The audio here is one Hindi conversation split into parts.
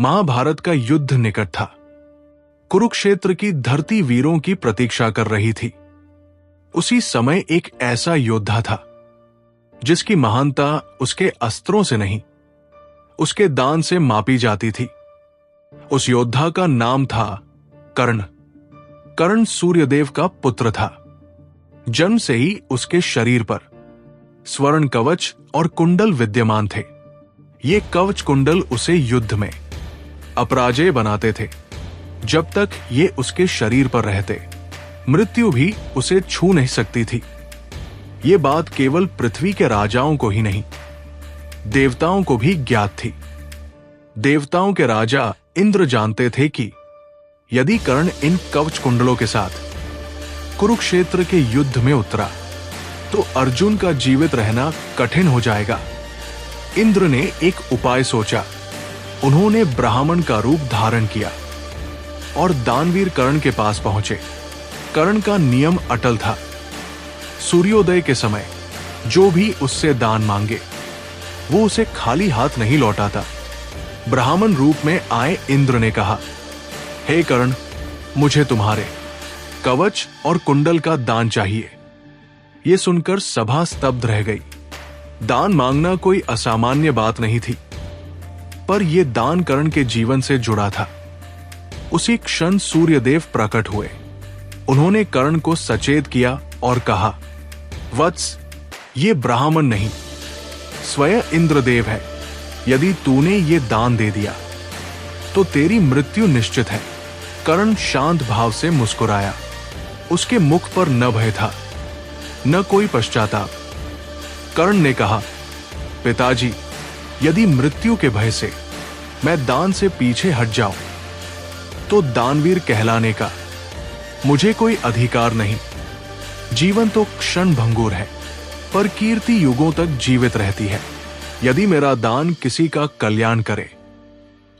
महाभारत का युद्ध निकट था। कुरुक्षेत्र की धरती वीरों की प्रतीक्षा कर रही थी। उसी समय एक ऐसा योद्धा था जिसकी महानता उसके अस्त्रों से नहीं, उसके दान से मापी जाती थी। उस योद्धा का नाम था कर्ण। कर्ण सूर्यदेव का पुत्र था। जन्म से ही उसके शरीर पर स्वर्ण कवच और कुंडल विद्यमान थे। ये कवच कुंडल उसे युद्ध में अपराजय बनाते थे। जब तक ये उसके शरीर पर रहते, मृत्यु भी उसे छू नहीं सकती थी। ये बात केवल पृथ्वी के राजाओं को ही नहीं, देवताओं को भी ज्ञात थी। देवताओं के राजा इंद्र जानते थे कि यदि कर्ण इन कवच कुंडलों के साथ कुरुक्षेत्र के युद्ध में उतरा तो अर्जुन का जीवित रहना कठिन हो जाएगा। इंद्र ने एक उपाय सोचा। उन्होंने ब्राह्मण का रूप धारण किया और दानवीर कर्ण के पास पहुंचे। कर्ण का नियम अटल था। सूर्योदय के समय जो भी उससे दान मांगे वो उसे खाली हाथ नहीं लौटाता। ब्राह्मण रूप में आए इंद्र ने कहा, हे कर्ण, मुझे तुम्हारे कवच और कुंडल का दान चाहिए। यह सुनकर सभा स्तब्ध रह गई। दान मांगना कोई असामान्य बात नहीं थी, पर यह दान कर्ण के जीवन से जुड़ा था। उसी क्षण सूर्यदेव प्रकट हुए। उन्होंने कर्ण को सचेत किया और कहा, वत्स, ये ब्राह्मण नहीं, स्वयं इंद्रदेव है। यदि तूने ये दान दे दिया तो तेरी मृत्यु निश्चित है। कर्ण शांत भाव से मुस्कुराया। उसके मुख पर न भय था, न कोई पश्चाताप। कर्ण ने कहा, पिताजी, यदि मृत्यु के भय से मैं दान से पीछे हट जाऊं तो दानवीर कहलाने का मुझे कोई अधिकार नहीं। जीवन तो क्षण भंगुर है, पर कीर्ति युगों तक जीवित रहती है। यदि मेरा दान किसी का कल्याण करे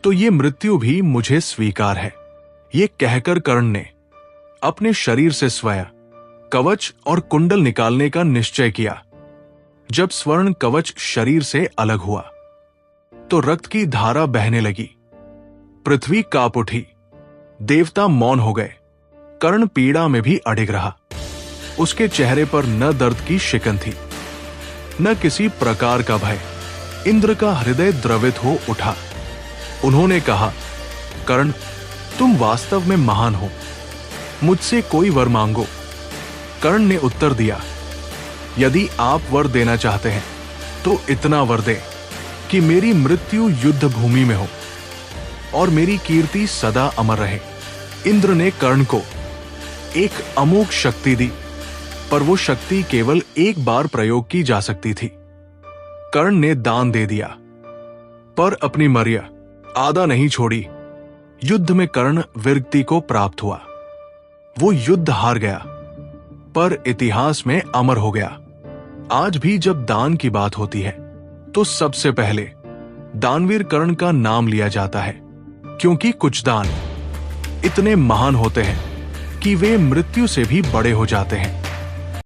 तो ये मृत्यु भी मुझे स्वीकार है। ये कहकर कर्ण ने अपने शरीर से स्वयं कवच और कुंडल निकालने का निश्चय किया। जब स्वर्ण कवच शरीर से अलग हुआ तो रक्त की धारा बहने लगी। पृथ्वी कांप उठी। देवता मौन हो गए। कर्ण पीड़ा में भी अडिग रहा। उसके चेहरे पर न दर्द की शिकन थी, न किसी प्रकार का भय। इंद्र का हृदय द्रवित हो उठा। उन्होंने कहा, कर्ण, तुम वास्तव में महान हो। मुझसे कोई वर मांगो। कर्ण ने उत्तर दिया, यदि आप वर देना चाहते हैं तो इतना वर दे कि मेरी मृत्यु युद्ध भूमि में हो और मेरी कीर्ति सदा अमर रहे। इंद्र ने कर्ण को एक अमोघ शक्ति दी, पर वो शक्ति केवल एक बार प्रयोग की जा सकती थी। कर्ण ने दान दे दिया, पर अपनी मर्यादा आधा नहीं छोड़ी। युद्ध में कर्ण वीरगति को प्राप्त हुआ। वो युद्ध हार गया, पर इतिहास में अमर हो गया। आज भी जब दान की बात होती है तो सबसे पहले दानवीर कर्ण का नाम लिया जाता है, क्योंकि कुछ दान इतने महान होते हैं कि वे मृत्यु से भी बड़े हो जाते हैं।